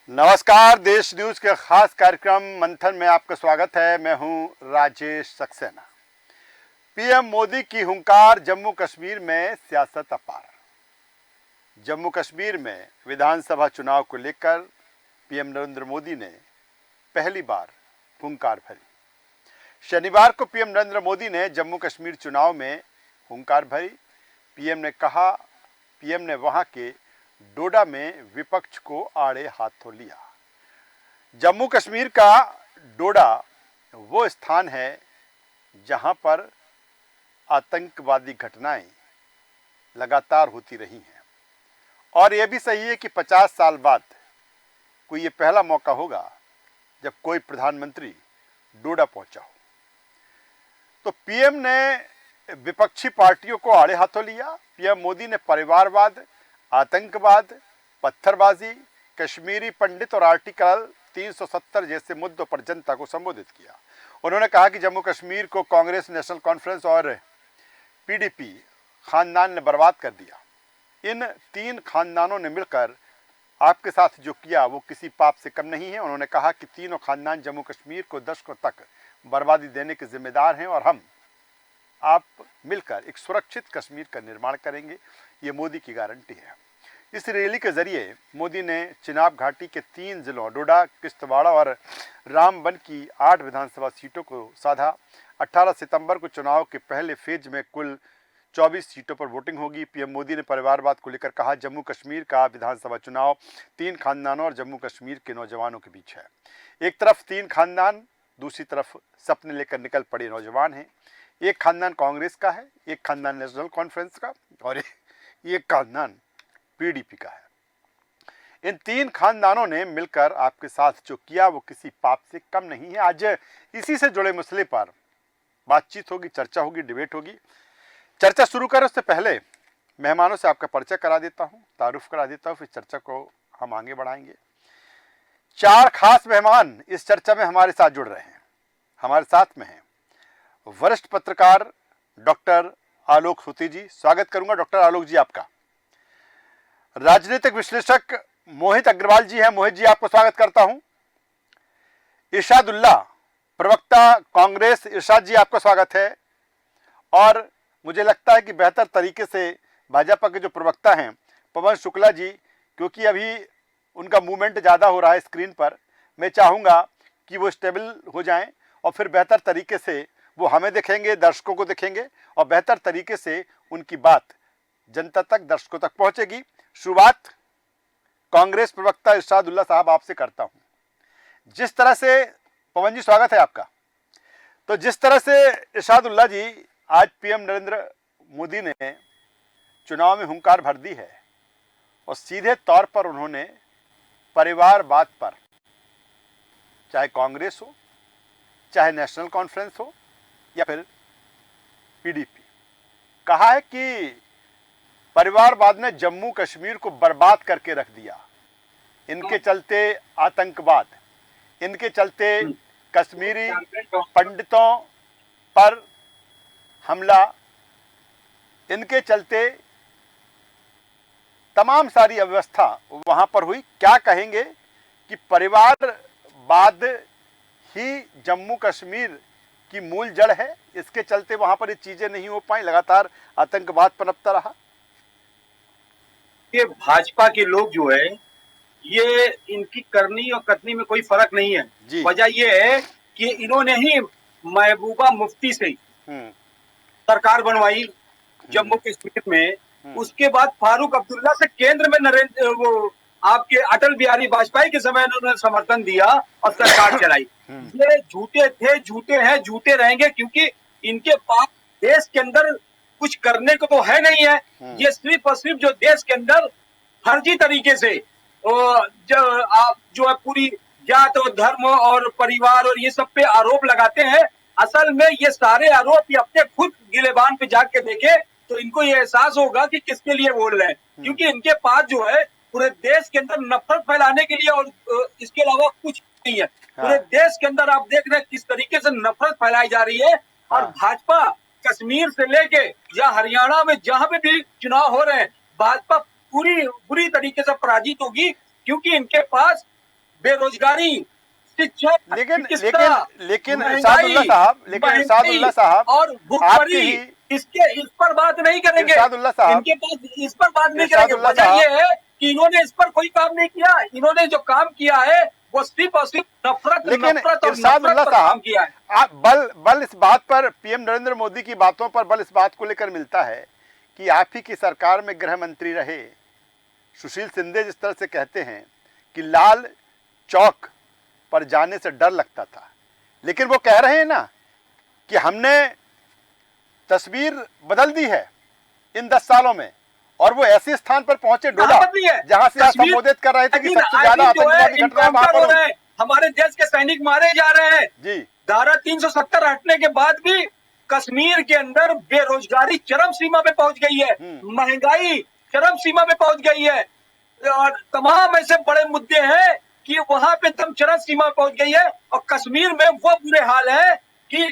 नमस्कार, देश न्यूज के खास कार्यक्रम मंथन में आपका स्वागत है। मैं हूं राजेश सक्सेना। पीएम मोदी की हुंकार, जम्मू कश्मीर में सियासत अपार। जम्मू कश्मीर में विधानसभा चुनाव को लेकर पीएम नरेंद्र मोदी ने पहली बार हुंकार भरी। शनिवार को पीएम नरेंद्र मोदी ने जम्मू कश्मीर चुनाव में हुंकार भरी। पीएम ने वहां के डोडा में विपक्ष को आड़े हाथों लिया। जम्मू कश्मीर का डोडा वो स्थान है जहां पर आतंकवादी घटनाएं लगातार होती रही हैं और यह भी सही है कि 50 साल बाद कोई ये पहला मौका होगा जब कोई प्रधानमंत्री डोडा पहुंचा हो। तो पीएम ने विपक्षी पार्टियों को आड़े हाथों लिया। पीएम मोदी ने परिवारवाद, आतंकवाद, पत्थरबाजी, कश्मीरी पंडित और आर्टिकल 370 जैसे मुद्दों पर जनता को संबोधित किया। उन्होंने कहा कि जम्मू कश्मीर को कांग्रेस, नेशनल कॉन्फ्रेंस और पीडीपी खानदान ने बर्बाद कर दिया। इन तीन खानदानों ने मिलकर आपके साथ जो किया वो किसी पाप से कम नहीं है। उन्होंने कहा कि तीनों खानदान जम्मू कश्मीर को दशकों तक बर्बादी देने के जिम्मेदार हैं और हम आप मिलकर एक सुरक्षित कश्मीर का निर्माण करेंगे, ये मोदी की गारंटी है। इस रैली के जरिए मोदी ने चिनाब घाटी के 3 जिलों डोडा, किश्तवाड़ और रामबन की 8 विधानसभा सीटों को साधा। 18 सितंबर को चुनाव के पहले फेज में कुल 24 सीटों पर वोटिंग होगी। पीएम मोदी ने परिवारवाद को लेकर कहा, जम्मू कश्मीर का विधानसभा चुनाव 3 खानदानों और जम्मू कश्मीर के नौजवानों के बीच है। एक तरफ 3 खानदान, दूसरी तरफ सपने लेकर निकल पड़े नौजवान हैं। एक खानदान कांग्रेस का है, एक खानदान नेशनल कॉन्फ्रेंस का और एक खानदान पीडीपी का है। इन 3 खानदानों ने मिलकर आपके साथ जो किया वो किसी पाप से कम नहीं है। आज इसी से जुड़े मसले पर बातचीत होगी, चर्चा होगी, डिबेट होगी। चर्चा शुरू करें उससे पहले मेहमानों से आपका परिचय करा देता हूं, तारुफ करा देता हूं, फिर चर्चा को हम आगे बढ़ाएंगे। 4 खास मेहमान इस चर्चा में हमारे साथ जुड़ रहे हैं। हमारे साथ में हैं वरिष्ठ पत्रकार डॉक्टर आलोक सूती जी। स्वागत करूंगा डॉक्टर आलोक जी आपका। राजनीतिक विश्लेषक मोहित अग्रवाल जी हैं। मोहित जी, आपको स्वागत करता हूं। इरशादुल्लाह, प्रवक्ता कांग्रेस, इरशाद जी आपका स्वागत है। और मुझे लगता है कि बेहतर तरीके से भाजपा के जो प्रवक्ता हैं पवन शुक्ला जी, क्योंकि अभी उनका मूवमेंट ज़्यादा हो रहा है स्क्रीन पर, मैं चाहूँगा कि वो स्टेबल हो जाएं और फिर बेहतर तरीके से वो हमें देखेंगे, दर्शकों को देखेंगे और बेहतर तरीके से उनकी बात जनता तक, दर्शकों तक पहुंचेगी। शुरुआत कांग्रेस प्रवक्ता इरशादुल्लाह साहब आपसे करता हूं। जिस तरह से, पवन जी स्वागत है आपका। तो जिस तरह से इरशादुल्लाह जी आज पीएम नरेंद्र मोदी ने चुनाव में हुंकार भर दी है और सीधे तौर पर उन्होंने परिवारवाद पर, चाहे कांग्रेस हो, चाहे नेशनल कॉन्फ्रेंस हो या फिर पीडीपी, कहा है कि परिवारवाद ने जम्मू कश्मीर को बर्बाद करके रख दिया। इनके चलते आतंकवाद, इनके चलते कश्मीरी पंडितों पर हमला, इनके चलते तमाम सारी अव्यवस्था वहां पर हुई। क्या कहेंगे कि परिवारवाद ही जम्मू कश्मीर की मूल जड़ है, इसके चलते वहां पर ये चीजें नहीं हो पाई, लगातार आतंकवाद पनपता रहा। ये भाजपा के लोग जो है, ये इनकी करनी और कथनी में कोई फर्क नहीं है। वजह ये है कि इन्होंने ही महबूबा मुफ्ती से सरकार बनवाई जम्मू कश्मीर में। उसके बाद फारूक अब्दुल्ला से केंद्र में वो आपके अटल बिहारी वाजपेयी के समय उन्होंने समर्थन दिया और सरकार चलाई। ये झूठे थे, झूठे हैं, झूठे रहेंगे, क्योंकि इनके पास देश के अंदर कुछ करने को तो है नहीं है। ये सिर्फ और सिर्फ जो देश के अंदर फर्जी तरीके से जो है पूरी जात और धर्म और परिवार और ये सब पे आरोप लगाते हैं। असल में ये सारे आरोप ये अपने खुद गिलेबान पे जाके देखे तो इनको ये एहसास होगा कि किसके लिए बोल रहे हैं, क्योंकि इनके पास जो है पूरे देश के अंदर नफरत फैलाने के लिए और इसके अलावा कुछ नहीं है। पूरे देश के अंदर आप देख रहे हैं किस तरीके से नफरत फैलाई जा रही है। और भाजपा कश्मीर से लेके या हरियाणा में जहां पे भी चुनाव हो रहे हैं, भाजपा पूरी बुरी तरीके से पराजित होगी, क्योंकि इनके पास बेरोजगारी, शिक्षा, लेकिन चिकित्सा, लेकिन महंगाई, इरशादुल्लाह साहब और भुखमरी, इस पर बात नहीं करेंगे। इरशादुल्लाह साहब, इनके पास इस पर बात नहीं करेंगे। वजह ये है कि इन्होंने इस पर कोई काम नहीं किया। इन्होंने जो काम किया है वो सिर्फ और सिर्फ नफरत, नफरत और नफरत पर काम किया है। आप बल इस बात पर, पीएम नरेंद्र मोदी की बातों पर बल इस बात को लेकर मिलता है कि आप ही की सरकार में गृह मंत्री रहे सुशील शिंदे जिस तरह से कहते हैं कि लाल चौक पर जाने से डर लगता था, लेकिन वो कह रहे हैं ना कि हमने तस्वीर बदल दी है इन 10 सालों में, और वो ऐसे स्थान पर पहुंचे डोडा जहां से आप संबोधित कर रहे थे कि सबसे ज्यादा आतंकवादी घटना वहां पर है। हमारे देश के सैनिक मारे जा रहे हैं जी। धारा 370 हटने के बाद भी कश्मीर के अंदर बेरोजगारी चरम सीमा पे पहुंच गई है, महंगाई चरम सीमा पे पहुंच गई है, और तमाम ऐसे बड़े मुद्दे हैं कि वहां पे दम चरम सीमा पे पहुंच गई है। और कश्मीर में वो बुरे हाल है कि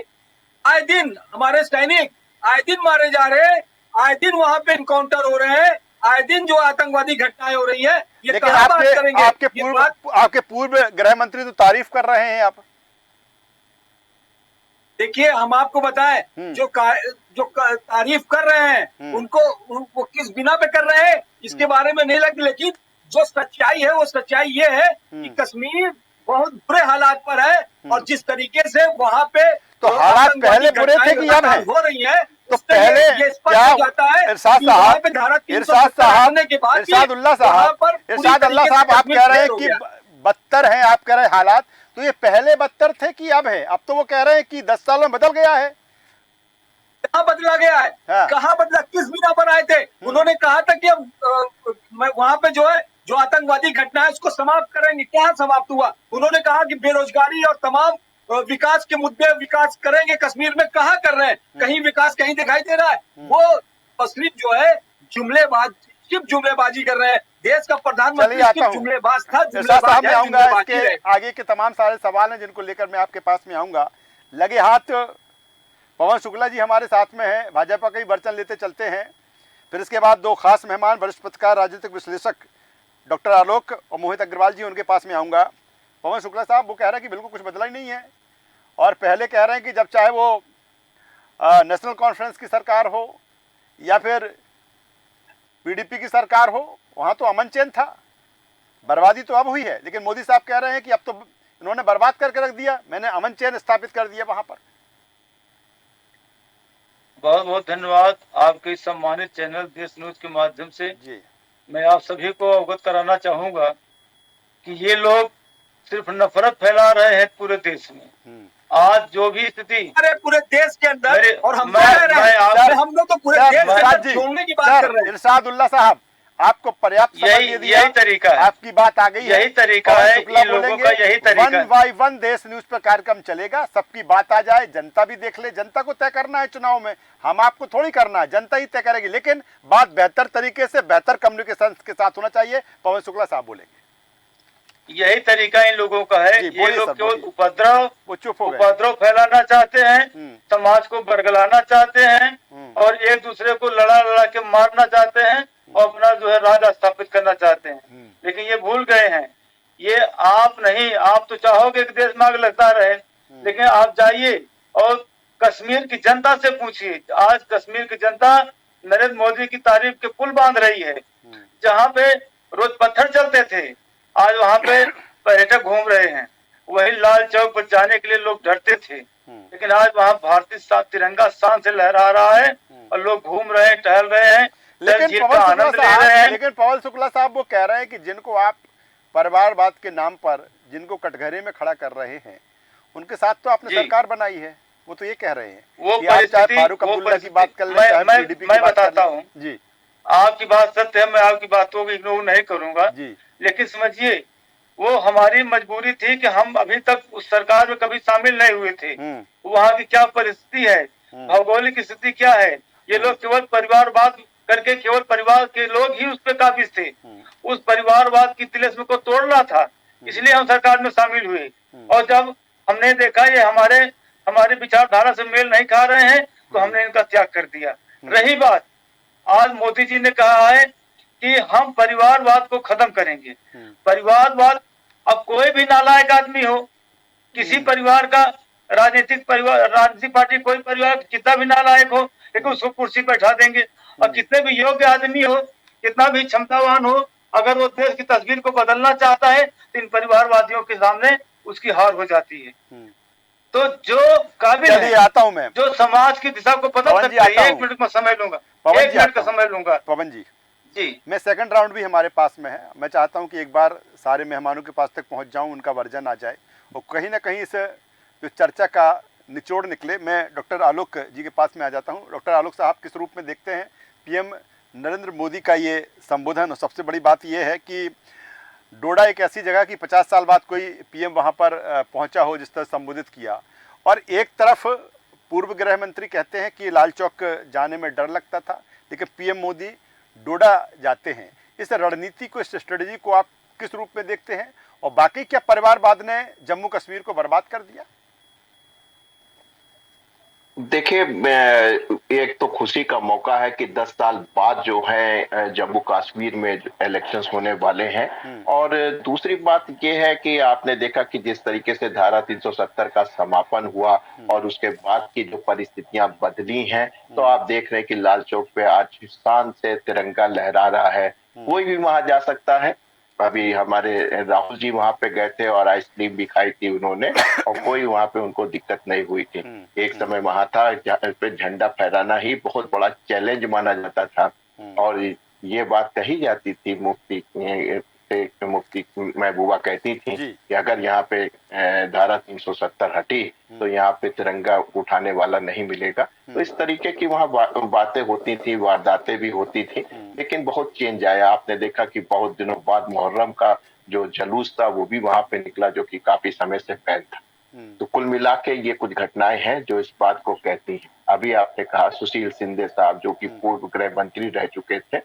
आए दिन हमारे सैनिक आए दिन मारे जा रहे हैं, आए दिन वहां पे इनकाउंटर हो रहे हैं, आए दिन जो आतंकवादी घटनाएं हो रही है। ये लेकिन आपके पूर्व गृह मंत्री तो तारीफ कर रहे हैं। आप देखिए, हम आपको बताएं जो तारीफ कर रहे हैं उनको वो किस बिना पे कर रहे हैं इसके बारे में नहीं लगती, लेकिन जो सच्चाई है वो सच्चाई ये है कि कश्मीर बहुत बुरे हालात पर है, और जिस तरीके से वहां पे तो हालात पहले बुरे थे कि अब है हो रही है, तो पहले क्या इरशादुल्लाह साहब आप कह रहे हैं कि बदतर है, आप कह रहे हैं हालात, तो ये पहले बदतर थे कि अब है? अब तो वो कह रहे हैं कि 10 सालों में बदल गया है। कहाँ बदला गया है? हाँ। कहाँ बदला? किस बिना पर आए थे? उन्होंने कहा था कि अब वहां पे जो है जो आतंकवादी घटना है उसको समाप्त करेंगे। क्या समाप्त हुआ? उन्होंने कहा कि बेरोजगारी और तमाम विकास के मुद्दे विकास करेंगे कश्मीर में। कहाँ कर रहे हैं? कहीं विकास कहीं दिखाई दे रहा है? वो सिर्फ जो है जुमलेबाजी कर रहे हैं। देश का प्रधानमंत्री जुमलेबाज था। साहब मैं आऊंगा, इसके आगे के तमाम सारे सवाल हैं जिनको लेकर मैं आपके पास में आऊंगा। लगे हाथ पवन शुक्ला जी हमारे साथ में है, भाजपा का ही वर्चन लेते चलते हैं। फिर इसके बाद 2 खास मेहमान, वरिष्ठ पत्रकार, राजनीतिक विश्लेषक डॉक्टर आलोक और मोहित अग्रवाल जी, उनके पास में आऊंगा। पवन शुक्ला साहब वो कह रहे हैं कि बिल्कुल कुछ बदला ही नहीं है, और पहले कह रहे हैं कि जब चाहे वो नेशनल कॉन्फ्रेंस की सरकार हो या फिर पीडीपी की सरकार हो, वहां तो अमन चैन था। बर्बादी तो अब हुई है, लेकिन मोदी साहब कह रहे हैं कि अब तो इन्होंने बर्बाद करके रख दिया, मैंने अमन चैन स्थापित कर दिया वहां पर। बहुत बहुत धन्यवाद आपके सम्मानित चैनल देश न्यूज के माध्यम से जी। मैं आप सभी को अवगत कराना चाहूंगा कि ये लोग सिर्फ नफरत फैला रहे हैं पूरे देश में। आज जो भी स्थिति पूरे देश के अंदर, और हम लोग तो पूरे देश के अंदर जोड़ने की बात कर रहे हैं। इरशादुल्लाह साहब आपको पर्याप्त यही तरीका है, आपकी बात आ गई, यही तरीका है, इन लोगों का यही तरीका। 1 by 1 देश न्यूज पर कार्यक्रम चलेगा, सबकी बात आ जाए, जनता भी देख ले। जनता को तय करना है चुनाव में, हम आपको थोड़ी करना है, जनता ही तय करेगी, लेकिन बात बेहतर तरीके से, बेहतर कम्युनिकेशन के साथ होना चाहिए। पवन शुक्ला साहब बोलेंगे। यही तरीका इन लोगों का है। ये लोग केवल उपद्रव फैलाना चाहते हैं, समाज को बरगलाना चाहते हैं, और एक दूसरे को लड़ा के मारना चाहते हैं, और अपना जो है राज स्थापित करना चाहते हैं। लेकिन ये भूल गए हैं, ये आप नहीं, आप तो चाहोगे कि देश में आग लगता रहे, लेकिन आप जाइए और कश्मीर की जनता से पूछिए। आज कश्मीर की जनता नरेंद्र मोदी की तारीफ के पुल बांध रही है। जहाँ पे रोज पत्थर चलते थे, आज वहाँ पे पर्यटक घूम रहे हैं। वही लाल चौक पर जाने के लिए लोग डरते थे, लेकिन आज वहाँ भारतीय तिरंगा शान से लहरा रहा है, और लोग घूम रहे हैं, टहल रहे हैं, लेकिन पवन शुक्ला साहब वो कह रहे हैं कि जिनको आप परिवारवाद के नाम पर जिनको कटघरे में खड़ा कर रहे हैं, उनके साथ तो आपने सरकार बनाई है। वो तो ये कह रहे हैं वो कि आप चाहे फारूक अब्दुल्ला की बात कर लें, मैं बताता हूँ जी, आपकी बात सत्य है, मैं आपकी बातों को इग्नोर नहीं करूंगा जी। लेकिन समझिए, वो हमारी मजबूरी थी कि हम अभी तक उस सरकार में कभी शामिल नहीं हुए थे। वहाँ की क्या परिस्थिति है, भौगोलिक स्थिति क्या है, ये लोग केवल परिवारवाद करके केवल परिवार के लोग ही उस पर काबिज थे। उस परिवारवाद की तिलिस्म को तोड़ना था, इसलिए हम सरकार में शामिल हुए। और जब हमने देखा ये हमारे विचारधारा से मेल नहीं खा रहे हैं, तो हमने इनका त्याग कर दिया। रही बात, आज मोदी जी ने कहा है कि हम परिवारवाद को खत्म करेंगे। परिवारवाद अब कोई भी नालायक आदमी हो, किसी परिवार का, राजनीतिक पार्टी कोई परिवार कितना भी नालायक हो, लेकिन उसको कुर्सी पर बैठा देंगे। और कितने भी योग्य आदमी हो, कितना भी क्षमतावान हो, अगर वो देश की तस्वीर को बदलना चाहता है तो इन परिवारवादियों के सामने उसकी हार हो जाती है। तो जो काबिल है, आता हूं मैं, जो समाज की दिशा को बदल सकता है, 1 मिनट में समय लूंगा, 1 मिनट का समय लूंगा। पवन जी जी, मैं सेकंड राउंड भी हमारे पास में है, मैं चाहता हूं कि एक बार सारे मेहमानों के पास तक पहुंच जाऊं, उनका वर्जन आ जाए और कहीं ना कहीं इस जो चर्चा का निचोड़ निकले। मैं डॉक्टर आलोक जी के पास में आ जाता हूं। डॉक्टर आलोक साहब, किस रूप में देखते हैं पीएम नरेंद्र मोदी का ये संबोधन? और सबसे बड़ी बात यह है कि डोडा एक ऐसी जगह कि 50 साल बाद कोई पीएम वहां पर पहुंचा हो जिस तरह संबोधित किया, और एक तरफ पूर्व गृह मंत्री कहते हैं कि लाल चौक जाने में डर लगता था, लेकिन पीएम मोदी डोडा जाते हैं। इस रणनीति को, इस स्ट्रेटजी को आप किस रूप में देखते हैं? और बाकी क्या परिवारवाद ने जम्मू कश्मीर को बर्बाद कर दिया? देखिए, एक तो खुशी का मौका है कि 10 साल बाद जो है जम्मू कश्मीर में इलेक्शंस होने वाले हैं। और दूसरी बात यह है कि आपने देखा कि जिस तरीके से धारा 370 का समापन हुआ और उसके बाद की जो परिस्थितियां बदली हैं, तो आप देख रहे हैं कि लाल चौक पे आज शान से तिरंगा लहरा रहा है, कोई भी वहां जा सकता है। अभी हमारे राहुल जी वहां पे गए थे और आइसक्रीम भी खाई थी उन्होंने, और कोई वहां पे उनको दिक्कत नहीं हुई थी। एक समय वहां था जहाँ पे झंडा फहराना ही बहुत बड़ा चैलेंज माना जाता था, और ये बात कही जाती थी, मुफ्ती महबूबा कहती थी कि अगर यहाँ पे धारा 370 हटी तो यहाँ पे तिरंगा उठाने वाला नहीं मिलेगा। तो इस तरीके की वहाँ बातें होती थी, वारदातें भी होती थी, लेकिन बहुत चेंज आया। आपने देखा कि बहुत दिनों बाद मुहर्रम का जो जुलूस था वो भी वहां पे निकला, जो कि काफी समय से बैन था। तो कुल मिला के ये कुछ घटनाएं हैं जो इस बात को कहती हैं। अभी आपने कहा सुशील शिंदे साहब, जो कि पूर्व गृह मंत्री रह चुके थे,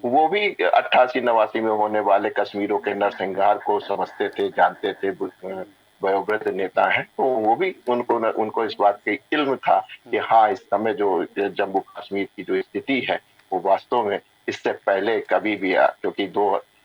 वो भी 88-89 में होने वाले कश्मीरों के नरसंहार को समझते थे, जानते थे, वयोवृद्ध नेता हैं, तो वो भी उनको इस बात का इल्म था कि हाँ, इस समय जो जम्मू कश्मीर की जो स्थिति है वो वास्तव में इससे पहले कभी भी, क्योंकि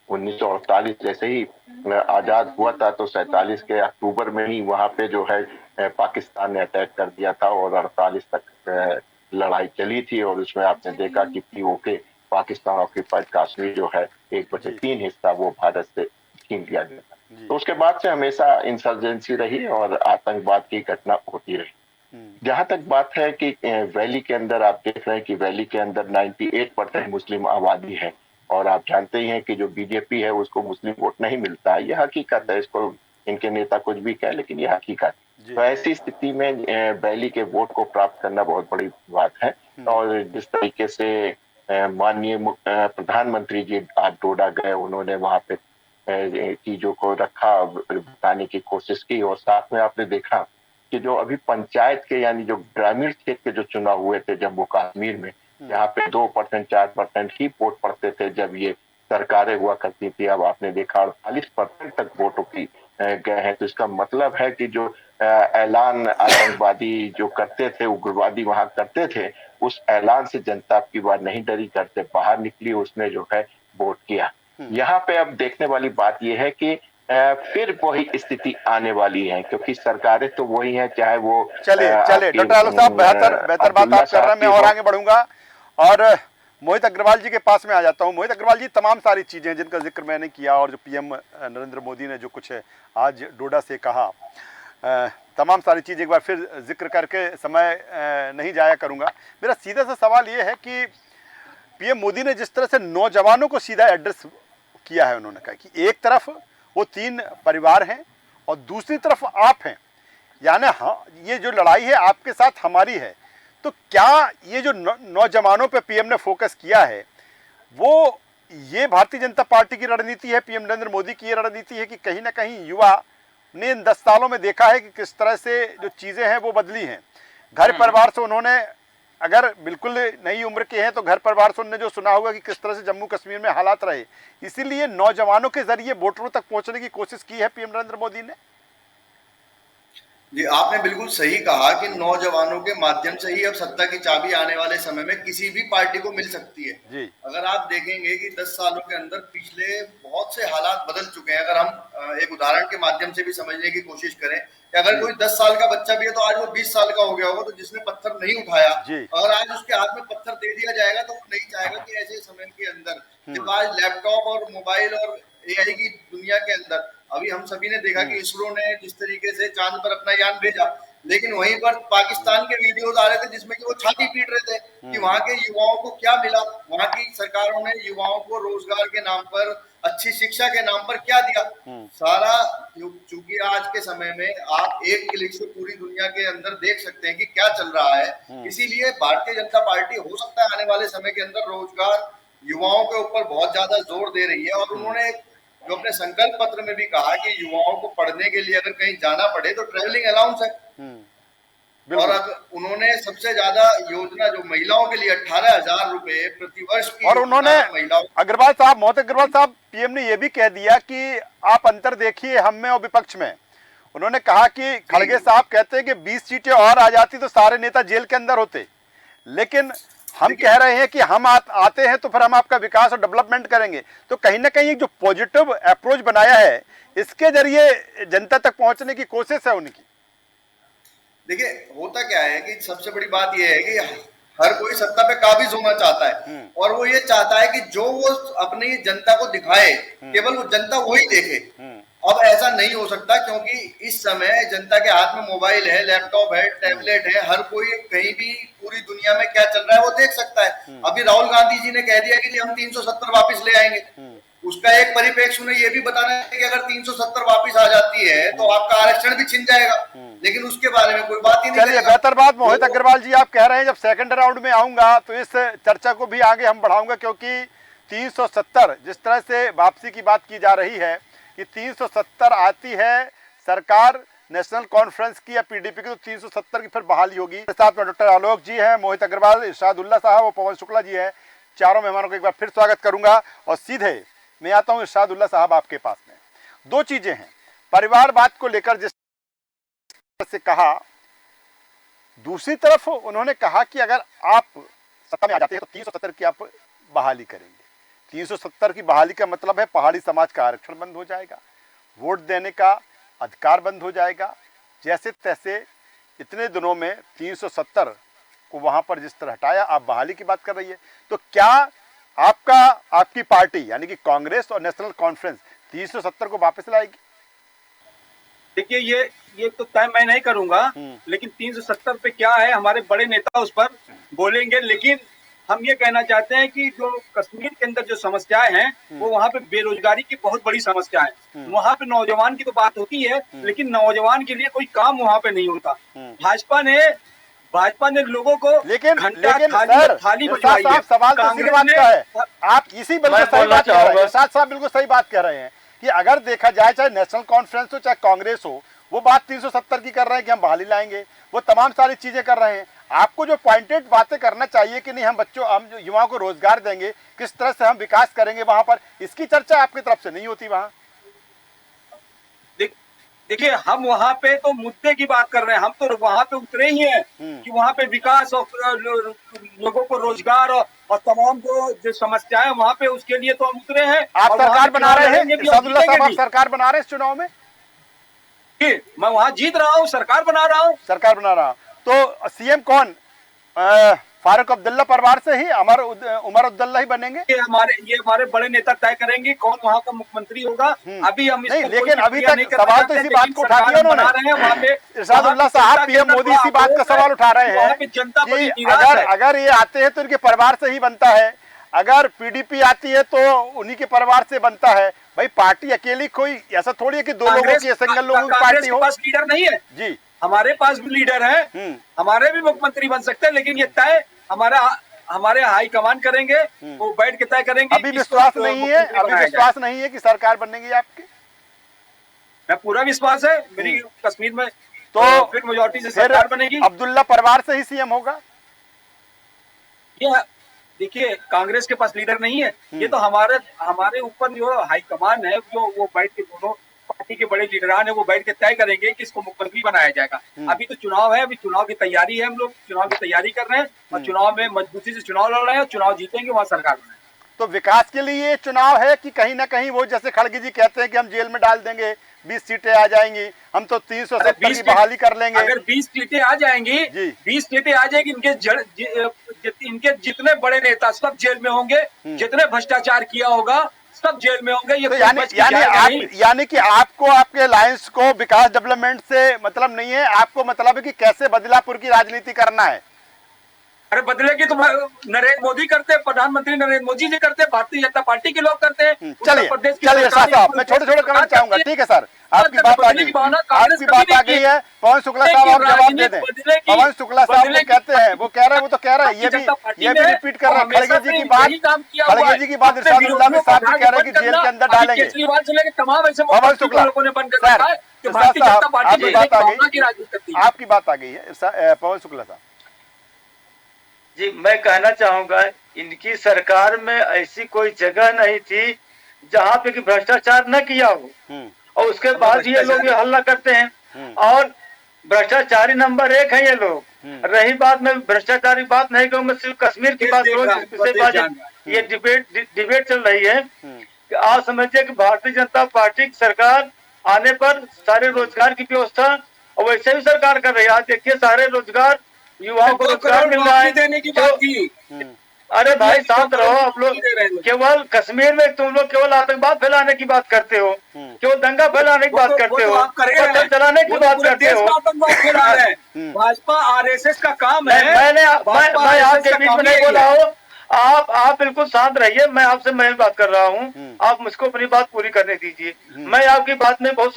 1948 जैसे ही आजाद हुआ था तो 47 के अक्टूबर में ही वहां पे जो है पाकिस्तान ने अटैक कर दिया था और 48 तक लड़ाई चली थी। और उसमें आपने देखा कि पीओके, पाकिस्तान ऑक्यूपाइड कश्मीर जो है 1/3 हिस्सा वो भारत से छीन लिया गया था। तो उसके बाद से हमेशा इंसर्जेंसी रही और आतंकवाद की घटना होती रही। जहां तक बात है कि वैली के अंदर आप देख रहे हैं कि वैली के अंदर 98% मुस्लिम आबादी है, और आप जानते ही हैं कि जो बीजेपी है उसको मुस्लिम वोट नहीं मिलता है। यह हकीकत है, इसको इनके नेता कुछ भी कहे, लेकिन यह हकीकत। तो ऐसी स्थिति में वैली के वोट को प्राप्त करना बहुत बड़ी बात है। और जिस तरीके से माननीय प्रधानमंत्री जी आज डोडा गए, उन्होंने वहां पे चीजों को रखा, बताने की कोशिश की, और साथ में आपने देखा कि जो अभी पंचायत के यानी जो ग्रामीण क्षेत्र के जो चुनाव हुए थे जम्मू कश्मीर में, यहाँ पे 2% 4% ही वोट पड़ते थे जब ये सरकारें हुआ करती थी। अब आपने देखा 48% तक वोटों की गए हैं। तो इसका मतलब है कि जो ऐलान आतंकवादी जो करते थे, उग्रवादी वहां करते थे, उस ऐलान से जनता की बात नहीं डरी, घर से बाहर निकली, उसने जो है वोट किया। यहाँ पे अब देखने वाली बात यह है कि फिर वही स्थिति आने वाली है, क्योंकि सरकारें तो वही है, चाहे वो चलिए डॉक्टर आलोक साहब, बेहतर बात आप कर रहे हैं। मैं और आगे बढ़ूंगा और मोहित अग्रवाल जी के पास में आ जाता हूं। मोहित अग्रवाल जी, तमाम सारी चीजें जिनका जिक्र मैंने किया और जो पीएम नरेंद्र मोदी ने जो कुछ आज डोडा से कहा, तमाम सारी चीज़ एक बार फिर जिक्र करके समय नहीं जाया करूंगा। मेरा सीधा सा सवाल ये है कि पीएम मोदी ने जिस तरह से नौजवानों को सीधा एड्रेस किया है, उन्होंने कहा कि एक तरफ वो 3 परिवार हैं और दूसरी तरफ आप हैं, यानी हाँ, ये जो लड़ाई है आपके साथ हमारी है। तो क्या ये जो नौजवानों पे पीएम ने फोकस किया है, वो ये भारतीय जनता पार्टी की रणनीति है, पीएम नरेंद्र मोदी की ये रणनीति है कि कहीं ना कहीं युवा ने इन 10 सालों में देखा है कि किस तरह से जो चीज़ें हैं वो बदली हैं। घर परिवार से उन्होंने, अगर बिल्कुल नई उम्र के हैं तो घर परिवार से उन्होंने जो सुना होगा कि किस तरह से जम्मू कश्मीर में हालात रहे, इसीलिए नौजवानों के जरिए वोटरों तक पहुंचने की कोशिश की है पीएम नरेंद्र मोदी ने। जी, आपने बिल्कुल सही कहा कि नौजवानों के माध्यम से ही अब सत्ता की चाबी आने वाले समय में किसी भी पार्टी को मिल सकती है। जी। अगर आप देखेंगे कि 10 सालों के अंदर पिछले बहुत से हालात बदल चुके हैं। अगर हम एक उदाहरण के माध्यम से भी समझने की कोशिश करें कि अगर कोई 10 साल का बच्चा भी है तो आज वो 20 साल का हो गया होगा, तो जिसने पत्थर नहीं उठाया, अगर आज उसके हाथ में पत्थर दे दिया जाएगा तो वो नहीं चाहेगा कि ऐसे समय के अंदर जब आज लैपटॉप और मोबाइल और एआई की दुनिया के अंदर, अभी हम सभी ने देखा कि इसरो ने जिस तरीके से चांद पर अपना यान भेजा, लेकिन वहीं पर पाकिस्तान के वीडियोस आ रहे थे जिसमें कि वो छाती पीट रहे थे कि वहां के युवाओं को क्या मिला, वहां की सरकारों ने युवाओं को रोजगार के नाम पर, अच्छी शिक्षा के नाम पर क्या दिया। सारा चूंकि आज के समय में आप एक क्लिक से पूरी दुनिया के अंदर देख सकते हैं कि क्या चल रहा है। इसीलिए भारतीय जनता पार्टी हो सकता है आने वाले समय के अंदर रोजगार युवाओं के ऊपर बहुत ज्यादा जोर दे रही है। और उन्होंने जो अपने संकल्प पत्र में भी कहा कि युवाओं को पढ़ने के लिए अगर कहीं जाना पड़े तो ट्रेवलिंग अलाउंस है। और उन्होंने सबसे ज्यादा योजना जो महिलाओं के लिए 18,000 रुपए प्रति वर्ष की, और उन्होंने अग्रवाल साहब, मोहन अग्रवाल साहब, पीएम ने यह भी कह दिया कि आप अंतर देखिए हम में और विपक्ष में। उन्होंने कहा कि खड़गे साहब कहते हैं कि 20 सीटें और आ जाती तो सारे नेता जेल के अंदर होते, लेकिन हम कह रहे हैं कि हम आते हैं तो फिर हम आपका विकास और डेवलपमेंट करेंगे। तो कहीं ना कहीं जो पॉजिटिव अप्रोच बनाया है, इसके जरिए जनता तक पहुंचने की कोशिश है उनकी। देखिए, होता क्या है कि सबसे बड़ी बात यह है कि हर कोई सत्ता पे काबिज होना चाहता है और वो ये चाहता है कि जो वो अपनी जनता को दिखाए केवल वो जनता वही देखे। अब ऐसा नहीं हो सकता क्योंकि इस समय जनता के हाथ में मोबाइल है, लैपटॉप है, टैबलेट है, हर कोई कहीं भी पूरी दुनिया में क्या चल रहा है वो देख सकता है। अभी राहुल गांधी जी ने कह दिया कि हम 370 वापस ले आएंगे। उसका एक परिप्रेक्ष्य उन्हें यह भी बताना है कि अगर 370 वापस आ जाती है तो आपका आरक्षण भी छिन जाएगा, लेकिन उसके बारे में कोई बात ही नहीं। चलिए, बेहतर बात मोहित अग्रवाल जी, आप कह रहे हैं जब सेकंड राउंड में आऊंगा तो इस चर्चा को भी आगे हम बढ़ाऊंगा, क्योंकि 370 जिस तरह से वापसी की बात की जा रही है कि 370 आती है सरकार नेशनल कॉन्फ्रेंस की या पीडीपी की, तो 370 की फिर बहाली होगी। साथ में डॉक्टर आलोक जी हैं, मोहित अग्रवाल, इरशादुल्लाह साहब और पवन शुक्ला जी हैं। चारों मेहमानों को एक बार फिर स्वागत करूंगा और सीधे मैं आता हूं इरशादुल्लाह साहब आपके पास में। दो चीजें हैं, परिवारवाद को लेकर जिस से कहा, दूसरी तरफ उन्होंने कहा कि अगर आप सत्ता में आ जाते हैं तो 370 की आप बहाली करेंगे। 370 की बहाली का मतलब है पहाड़ी समाज का आरक्षण बंद हो जाएगा, वोट देने का अधिकार बंद हो जाएगा। जैसे तैसे इतने दिनों में 370 को वहां पर जिस तरह हटाया, आप बहाली की बात कर रही है, तो क्या आपकी पार्टी यानी कि कांग्रेस और नेशनल कॉन्फ्रेंस 370 को वापस लाएगी? देखिए, ये तो तय मैं नहीं करूंगा, लेकिन 370 पे क्या है, हमारे बड़े नेता उस पर बोलेंगे। लेकिन हम ये कहना चाहते हैं कि जो कश्मीर के अंदर जो समस्याएं हैं वो वहाँ पे बेरोजगारी की बहुत बड़ी समस्या है। वहाँ पे नौजवान की तो बात होती है, लेकिन नौजवान के लिए कोई काम वहाँ पे नहीं होता। भाजपा ने लोगों को थाली बजवाई है। सवाल तो इसी बात का है, आप इसी बिल्कुल सही बात कह रहे हैं, साहब बिल्कुल सही बात कह रहे हैं कि अगर देखा जाए चाहे नेशनल कॉन्फ्रेंस हो चाहे कांग्रेस हो, वो बात 370 की कर रहे हैं कि हम बहाली लाएंगे, वो तमाम सारी चीजें कर रहे हैं। आपको जो पॉइंटेड बातें करना चाहिए कि नहीं हम युवाओं को रोजगार देंगे, किस तरह से हम विकास करेंगे वहां पर, इसकी चर्चा आपकी तरफ से नहीं होती वहां। देखिए, हम वहाँ पे तो मुद्दे की बात कर रहे हैं, हम तो वहाँ पे उतरे ही हैं कि वहाँ पे विकास और लोगों को रोजगार और तमाम जो समस्याएं वहाँ पे, उसके लिए तो हम उतरे हैं। आप सरकार बना रहे हैं इरशादुल्लाह साहब, आप सरकार बना रहे हैं इस चुनाव में? मैं वहाँ जीत रहा हूँ, सरकार बना रहा हूँ। तो सीएम कौन? फारूक अब्दुल्ला परिवार से ही उमर अब्दुल्ला ही बनेंगे? ये हमारे बड़े नेता तय करेंगे कौन वहाँ का मुख्यमंत्री होगा। अभी हम नहीं, लेकिन अभी तक सवाल तो इसी बात को उठा दिया उन्होंने। इरशादुल्लाह साहब, पीएम मोदी इसी बात का सवाल उठा रहे हैं कि अगर ये आते हैं तो इनके परिवार से ही बनता है, अगर पीडीपी आती है तो उन्हीं के परिवार से बनता है। भाई, पार्टी अकेली कोई ऐसा थोड़ी है कि दो लोगों की, सिंगल लोगों की पार्टी हो। लीडर नहीं है जी, हमारे पास भी लीडर है, हमारे भी मुख्यमंत्री बन सकते हैं, लेकिन ये तय हमारे हाईकमान करेंगे, वो बैठ के तय करेंगे। अभी विश्वास नहीं है कि सरकार बनेगी आपकी? मैं पूरा विश्वास है मेरी कश्मीर में, तो फिर मेजॉरिटी से सरकार बनेगी। अब्दुल्ला परिवार से ही सीएम होगा? ये देखिए, कांग्रेस के पास लीडर नहीं है, ये तो हमारे ऊपर जो हाईकमान है, जो वो बैठ के दोनों पार्टी के बड़े लीडरान है वो बैठ के तय करेंगे कि इसको मुख्यमंत्री बनाया जाएगा। अभी तो चुनाव है, अभी चुनाव की तैयारी है, हम लोग चुनाव की तैयारी कर रहे हैं और चुनाव में मजबूती से चुनाव लड़ रहे हैं और चुनाव जीतेंगे, वहाँ सरकार बनाएंगे। तो विकास के लिए ये चुनाव है कि कहीं ना कहीं वो जैसे खड़गे जी कहते हैं कि हम जेल में डाल देंगे, 20 सीटें आ जाएंगी, हम तो 370 की बहाली कर लेंगे। अगर 20 सीटें आ जाएंगी, 20 सीटें आ जाएगी, इनके जितने बड़े नेता सब जेल में होंगे, जितने भ्रष्टाचार किया होगा सब जेल में होंगे। ये तो यानी कि आपको आपके अलायंस को विकास डेवलपमेंट से मतलब नहीं है, आपको मतलब है कि कैसे बदलापुर की राजनीति करना है। अरे बदले की तो नरेंद्र मोदी करते हैं, प्रधानमंत्री नरेंद्र मोदी जी करते हैं, भारतीय जनता पार्टी के लोग करते हैं। चलिए साहब, मैं छोटे छोटे करना चाहूंगा। ठीक है सर, आपकी बात आ गई, आपकी बात आ गई है। पवन शुक्ला साहब आप जवाब दे दें। पवन शुक्ला साहब वो कहते हैं, वो कह रहे हैं, वो तो कह रहे हैं, ये भी रिपीट कर रहे हैं खड़गे जी की बात, खड़गे जी की बात इरशादुल्लाह में साहब भी कह रहे हैं कि जेल के अंदर डालेंगे। पवन शुक्ला सर, आपकी बात आ गई है पवन शुक्ला साहब जी। मैं कहना चाहूंगा इनकी सरकार में ऐसी कोई जगह नहीं थी जहाँ पे कि भ्रष्टाचार न किया हो, और उसके बाद ये लोग ये हल्ला करते हैं। और भ्रष्टाचारी नंबर 1 है ये लोग। रही बात, में भ्रष्टाचारी बात नहीं कहूँ, मैं सिर्फ कश्मीर की बात करूँ। ये डिबेट चल रही है कि आप समझिए कि भारतीय जनता पार्टी की सरकार आने पर सारे रोजगार की व्यवस्था, और वैसे भी सरकार कर रही है। आज देखिए सारे रोजगार, युवाओं को रोजगार मिल रहा है। देने की बात की। अरे भाई शांत रहो आप लोग। केवल कश्मीर में तुम लोग केवल आतंकवाद फैलाने की बात करते हो, केवल दंगा फैलाने की बात करते हो, पत्थर चलाने की बात करते हो। भाजपा आरएसएस का काम है। मैं आपके बीच में नहीं बोला हूँ। आप बिल्कुल शांत रहिए, मैं आपसे मैं बात कर रहा हूँ, आप मुझको अपनी बात पूरी करने दीजिए। मैं आपकी बात में बहुत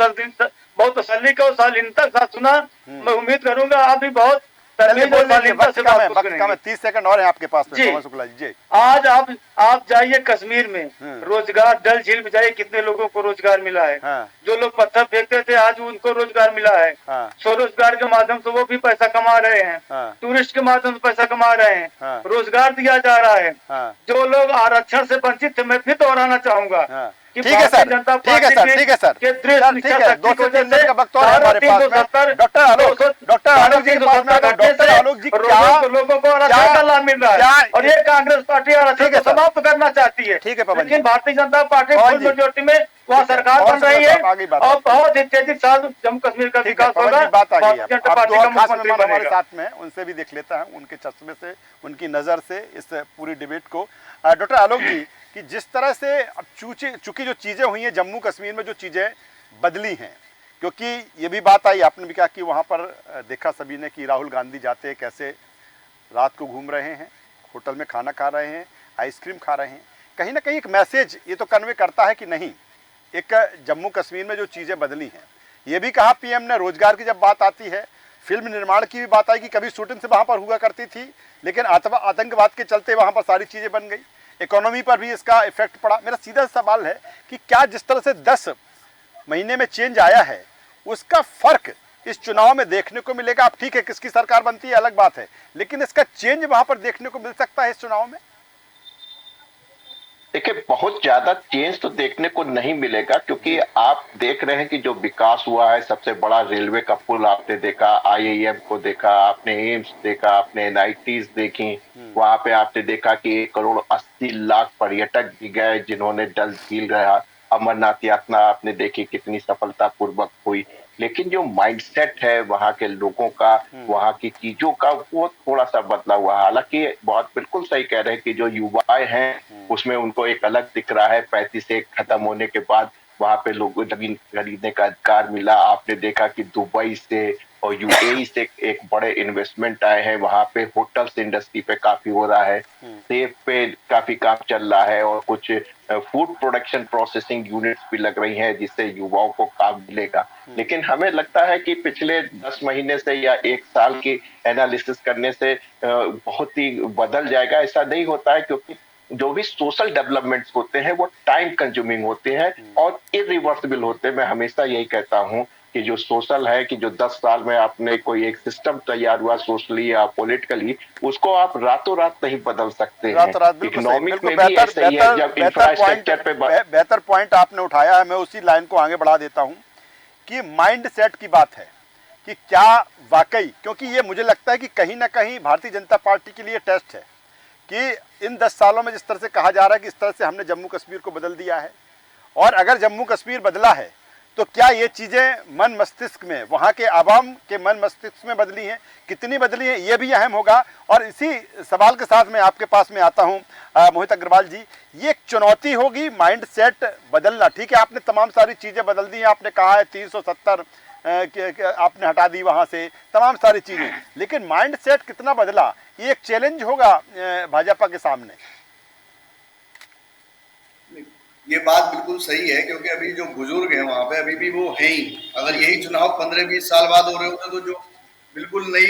तसल्ली का और शालीनता के साथ सुना। मैं उम्मीद करूंगा आप भी बहुत 30 सेकंड और है आपके पास में पवन शुक्ला जी। आज आप जाइए कश्मीर में, रोजगार डल झील में जाइए, कितने लोगों को रोजगार मिला है। जो लोग पत्थर फेंकते थे आज उनको रोजगार मिला है। स्वरोजगार के माध्यम से वो भी पैसा कमा रहे हैं, टूरिस्ट के माध्यम से पैसा कमा रहे हैं, रोजगार दिया जा रहा है। जो लोग आरक्षण से वंचित थे, मैं फिर दोहराना चाहूंगा। ठीक है सर, ठीक है सर, ठीक है सर, ठीक है। 2 से 3 मिनट का वक्त और हमारे पास में। डॉक्टर आलोक जी के पास में, डॉक्टर आलोक जी लोगों को आरक्षण का लाभ मिल रहा है और ये कांग्रेस पार्टी आरक्षण को समाप्त करना चाहती है। ठीक है, लेकिन Bharatiya Janata party full majority में वहाँ सरकार बन रही है और बहुत ही तेजी से जम्मू कश्मीर का विकास होगा। बात आ गई हमारे साथ में, उनसे भी देख लेता है, उनके चश्मे से, उनकी नजर से इस पूरी डिबेट को। डॉक्टर आलोक जी, कि जिस तरह से अब चूंकि जो चीज़ें हुई हैं जम्मू कश्मीर में, जो चीज़ें बदली हैं, क्योंकि ये भी बात आई, आपने भी कहा कि वहाँ पर देखा सभी ने कि राहुल गांधी जाते कैसे रात को घूम रहे हैं, होटल में खाना खा रहे हैं, आइसक्रीम खा रहे हैं। कहीं ना कहीं एक मैसेज ये तो कन्वे करता है कि नहीं, एक जम्मू कश्मीर में जो चीज़ें बदली हैं। ये भी कहा पीएम ने, रोजगार की जब बात आती है, फिल्म निर्माण की भी बात आई कि कभी शूटिंग से वहाँ पर हुआ करती थी, लेकिन आतंकवाद के चलते वहाँ पर सारी चीज़ें बन गई। इकोनॉमी पर भी इसका इफेक्ट पड़ा। मेरा सीधा सवाल है कि क्या जिस तरह से 10 महीने में चेंज आया है, उसका फर्क इस चुनाव में देखने को मिलेगा? आप ठीक है किसकी सरकार बनती है अलग बात है, लेकिन इसका चेंज वहां पर देखने को मिल सकता है इस चुनाव में? देखिए, बहुत ज्यादा चेंज तो देखने को नहीं मिलेगा, क्योंकि आप देख रहे हैं कि जो विकास हुआ है, सबसे बड़ा रेलवे का पुल आपने देखा, आईआईएम को देखा आपने, एम्स देखा आपने, एनआईटीज देखी, वहां पे आपने देखा कि 1,80,00,000 पर्यटक भी गए जिन्होंने डल झील रहा। अमरनाथ यात्रा आपने देखी कितनी सफलतापूर्वक हुई। लेकिन जो माइंडसेट है वहाँ के लोगों का, वहाँ की चीजों का, वो थोड़ा सा बदला हुआ। हालांकि बहुत बिल्कुल सही कह रहे हैं कि जो युवाएं हैं उसमें उनको एक अलग दिख रहा है। 35 एक खत्म होने के बाद वहाँ पे लोगों को जमीन खरीदने का अधिकार मिला। आपने देखा कि दुबई से और यूएई से एक बड़े इन्वेस्टमेंट आए हैं, वहाँ पे होटल्स इंडस्ट्री पे काफी हो रहा है, सेफ पे काफी काम चल रहा है, और कुछ फूड प्रोडक्शन प्रोसेसिंग यूनिट्स भी लग रही हैं जिससे युवाओं को काम मिलेगा। लेकिन हमें लगता है कि पिछले 10 महीने से या 1 साल की एनालिसिस करने से बहुत ही बदल जाएगा, ऐसा नहीं होता है। क्योंकि जो भी सोशल डेवलपमेंट्स होते हैं वो टाइम कंज्यूमिंग होते हैं और इरिवर्सिबल होते हैं। मैं हमेशा यही कहता हूँ कि जो सोशल है, कि जो 10 साल में आपने कोई एक सिस्टम तैयार हुआ सोशली या पॉलिटिकली, उसको आप रातों रात नहीं बदल सकते हैं। इकोनॉमिक में भी ऐसे ही है, जब इंफ्रास्ट्रक्चर पे बेहतर पॉइंट आपने उठाया है, मैं उसी लाइन को आगे बढ़ा देता हूँ कि माइंड सेट की बात है कि क्या वाकई, क्योंकि ये मुझे लगता है कि कहीं ना कहीं भारतीय जनता पार्टी के लिए टेस्ट है कि इन 10 सालों में जिस तरह से कहा जा रहा है कि इस तरह से हमने जम्मू कश्मीर को बदल दिया है, और अगर जम्मू कश्मीर बदला है तो क्या ये चीज़ें मन मस्तिष्क में, वहाँ के आवाम के मन मस्तिष्क में बदली हैं, कितनी बदली हैं, ये भी अहम होगा। और इसी सवाल के साथ मैं आपके पास में आता हूँ मोहित अग्रवाल जी, ये एक चुनौती होगी माइंड सेट बदलना। ठीक है, आपने तमाम सारी चीज़ें बदल दी हैं, आपने कहा है 370 आपने हटा दी वहाँ से तमाम सारी चीज़ें, लेकिन माइंड सेट कितना बदला, ये एक चैलेंज होगा भाजपा के सामने। ये बात बिल्कुल सही है, क्योंकि अभी जो बुजुर्ग हैं वहां पे अभी भी वो हैं ही। अगर यही चुनाव 15-20 साल बाद हो रहे होते तो जो बिल्कुल नई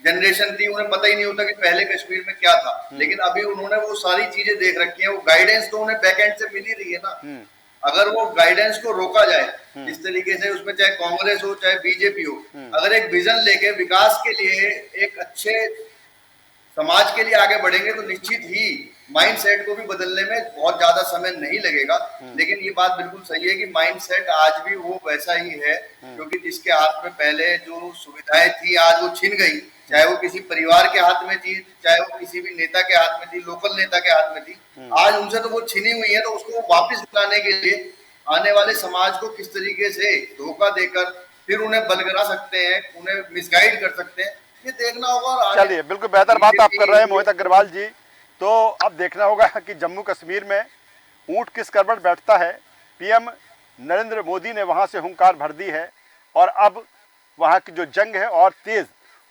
जनरेशन थी उन्हें पता ही नहीं होता कि पहले कश्मीर में क्या था। लेकिन अभी उन्होंने वो सारी चीजें देख रखी हैं, वो गाइडेंस तो उन्हें बैकएंड से मिल ही रही है ना। अगर वो गाइडेंस को रोका जाए इस तरीके से, उसमें चाहे कांग्रेस हो चाहे बीजेपी हो, अगर एक विजन लेके विकास के लिए एक अच्छे समाज के लिए आगे बढ़ेंगे तो निश्चित ही माइंड सेट को भी बदलने में बहुत ज्यादा समय नहीं लगेगा। लेकिन ये बात बिल्कुल सही है कि माइंड सेट आज भी वो वैसा ही है, क्योंकि जिसके हाथ में पहले जो सुविधाएं थी आज वो छिन गई, चाहे वो किसी परिवार के हाथ में थी, चाहे वो किसी भी नेता के हाथ में थी, लोकल नेता के हाथ में थी, आज उनसे तो वो छिनी हुई है। तो उसको वापस लाने के लिए आने वाले समाज को किस तरीके से धोखा देकर फिर उन्हें बलगरा सकते हैं, उन्हें मिसगाइड कर सकते हैं, ये देखना होगा। चलिए, बिल्कुल बेहतर बात आप कर रहे हैं मोहित अग्रवाल जी। तो अब देखना होगा कि जम्मू कश्मीर में ऊंट किस करवट बैठता है। पीएम नरेंद्र मोदी ने वहां से हुंकार भर दी है और अब वहां की जो जंग है और तेज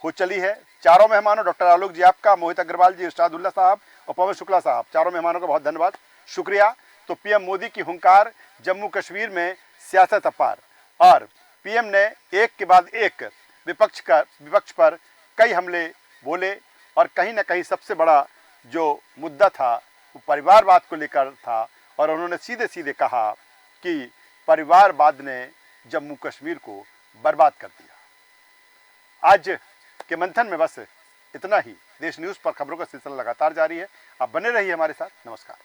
हो चली है। चारों मेहमानों, डॉक्टर आलोक जी आपका, मोहित अग्रवाल जी, उस्तादुल्लाह साहब और पवन शुक्ला साहब, चारों मेहमानों का बहुत धन्यवाद, शुक्रिया। तो पीएम मोदी की हुंकार, जम्मू कश्मीर में सियासत अपार, और पीएम ने एक के बाद एक विपक्ष पर कई हमले बोले, और कहीं ना कहीं सबसे बड़ा जो मुद्दा था वो परिवारवाद को लेकर था, और उन्होंने सीधे सीधे कहा कि परिवारवाद ने जम्मू कश्मीर को बर्बाद कर दिया। आज के मंथन में बस इतना ही। देश न्यूज़ पर खबरों का सिलसिला लगातार जारी है, आप बने रहिए हमारे साथ। नमस्कार।